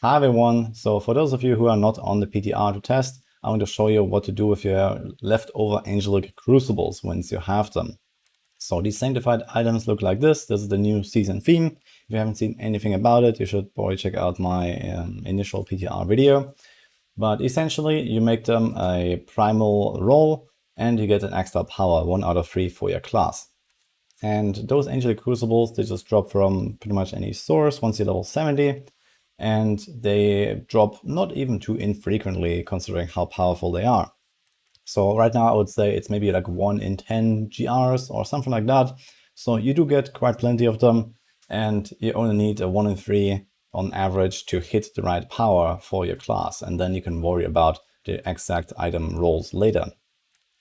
Hi everyone, so for those of you who are not on the PTR to test, I'm going to show you what to do with your leftover angelic crucibles once you have them. So these sanctified items look like this. This is the new season theme. If you haven't seen anything about it, you should probably check out my initial PTR video. But essentially, you make them a primal role and you get an extra power, 1 out of 3 for your class. And those angelic crucibles, they just drop from pretty much any source once you're level 70. And they drop not even too infrequently considering how powerful they are. So right now I would say it's maybe like 1 in 10 GRs or something like that. So you do get quite plenty of them, and you only need a 1 in 3 on average to hit the right power for your class, and then you can worry about the exact item rolls later.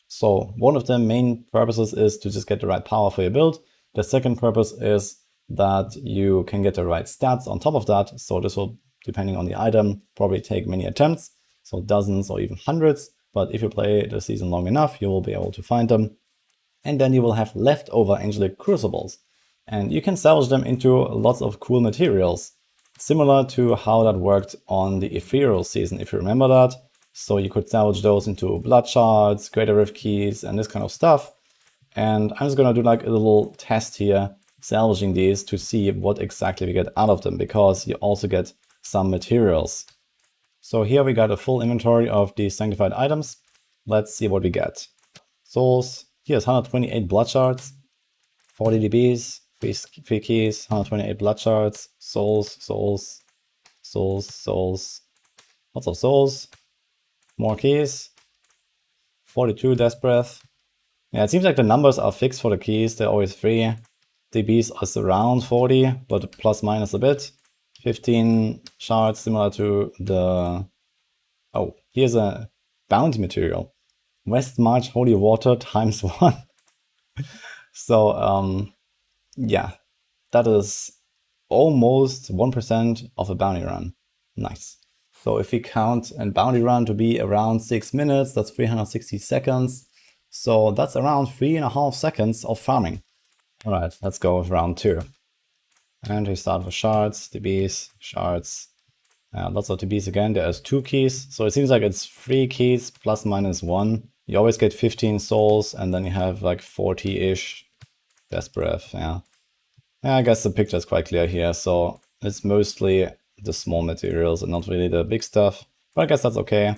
So one of the main purposes is to just get the right power for your build. The second purpose is that you can get the right stats on top of that. So this will, depending on the item, probably take many attempts, so dozens or even hundreds. But if you play the season long enough, you will be able to find them. And then you will have leftover angelic crucibles. And you can salvage them into lots of cool materials, similar to how that worked on the ethereal season, if you remember that. So you could salvage those into blood shards, greater rift keys, and this kind of stuff. And I'm just gonna do like a little test here, salvaging these to see what exactly we get out of them, because you also get some materials. So here we got a full inventory of these sanctified items. Let's see what we get. Souls, here's 128 blood shards, 40 DBs, 3 keys, 128 blood shards, souls, lots of souls, more keys, 42 death breath. Yeah, it seems like the numbers are fixed for the keys, they're always 3. DBs is around 40, but plus minus a bit. 15 shards, similar to the... Oh, here's a bounty material. West March Holy Water times 1. So, yeah, that is almost 1% of a bounty run. Nice. So if we count a bounty run to be around 6 minutes, that's 360 seconds. So that's around 3.5 seconds of farming. All right, let's go with round 2. And we start with shards, DBs, shards. Lots of DBs again. There's 2 keys. So it seems like it's 3 keys plus minus 1. You always get 15 souls, and then you have like 40-ish death breath. Yeah, I guess the picture is quite clear here. So it's mostly the small materials and not really the big stuff. But I guess that's okay.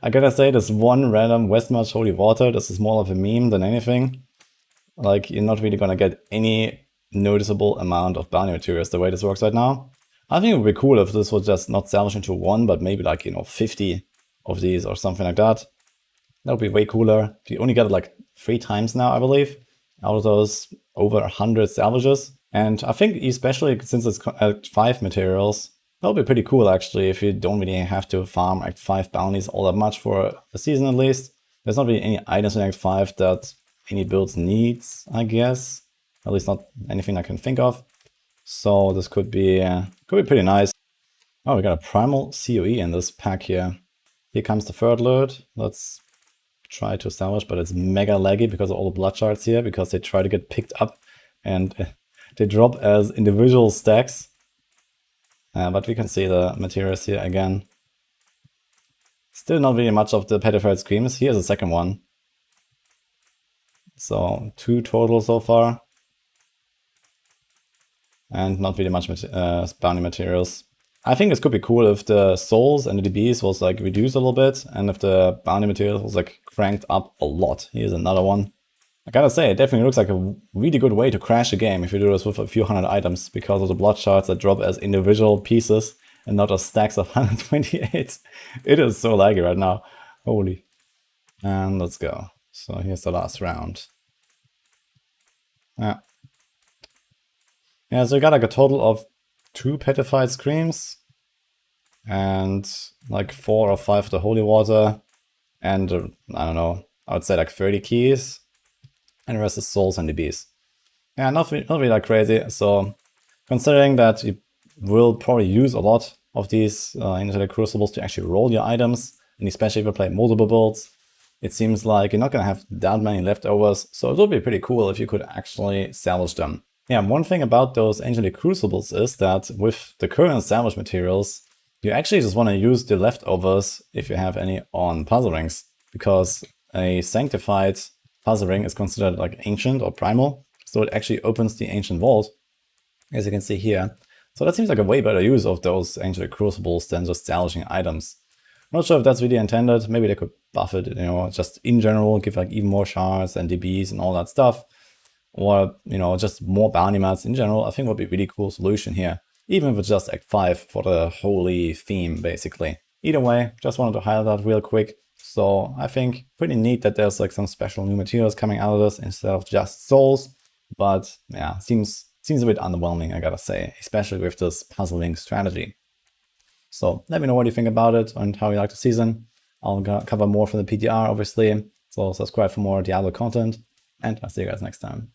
I gotta say, this one random Westmarch Holy Water, this is more of a meme than anything. Like, you're not really gonna get any noticeable amount of bounty materials the way this works right now. I think it would be cool if this was just not salvaged into 1, but maybe like, 50 of these or something like that. That would be way cooler. You only get it like 3 times now, I believe, out of those over 100 salvages. And I think especially since it's 5 materials, that would be pretty cool actually, if you don't really have to farm Act 5 bounties all that much for a season at least. There's not really any items in Act 5 that any builds needs, I guess. At least not anything I can think of. So this could be pretty nice. Oh, we got a primal COE in this pack here. Here comes the third loot. Let's try to salvage, but it's mega laggy because of all the blood shards here, because they try to get picked up and they drop as individual stacks. But we can see the materials here again. Still not really much of the Petrified Screams. Here's the second one. So 2 total so far. And not really much bounty materials. I think this could be cool if the souls and the DBs was like reduced a little bit, and if the bounty materials was like cranked up a lot. Here's another one. I gotta say, it definitely looks like a really good way to crash a game if you do this with a few hundred items, because of the blood shards that drop as individual pieces and not as stacks of 128. It is so laggy right now. Holy. And let's go. So here's the last round. Yeah, so we got like a total of 2 Petrified Screams and like 4 or 5 of the Holy Water, and I don't know, I would say like 30 keys, and the rest is souls and DBs. Yeah, not really that crazy. So considering that you will probably use a lot of these angelic crucibles to actually roll your items, and especially if you play multiple builds, it seems like you're not gonna have that many leftovers. So it would be pretty cool if you could actually salvage them. Yeah, one thing about those angelic crucibles is that with the current salvage materials, You actually just want to use the leftovers, if you have any, on puzzle rings, because a sanctified puzzle ring is considered like ancient or primal, so it actually opens the ancient vault, as you can see here. So that seems like a way better use of those ancient crucibles than just salvaging items. I'm not sure if that's really intended. Maybe they could buff it, just in general, give like even more shards and DBs and all that stuff. Or, just more bounty mats in general, I think would be a really cool solution here. Even if it's just Act 5 for the holy theme, basically. Either way, just wanted to highlight that real quick. So I think pretty neat that there's like some special new materials coming out of this instead of just souls. But yeah, seems a bit underwhelming, I gotta say, especially with this puzzling strategy. So let me know what you think about it and how you like the season. I'll cover more from the PTR, obviously. So subscribe for more Diablo content, and I'll see you guys next time.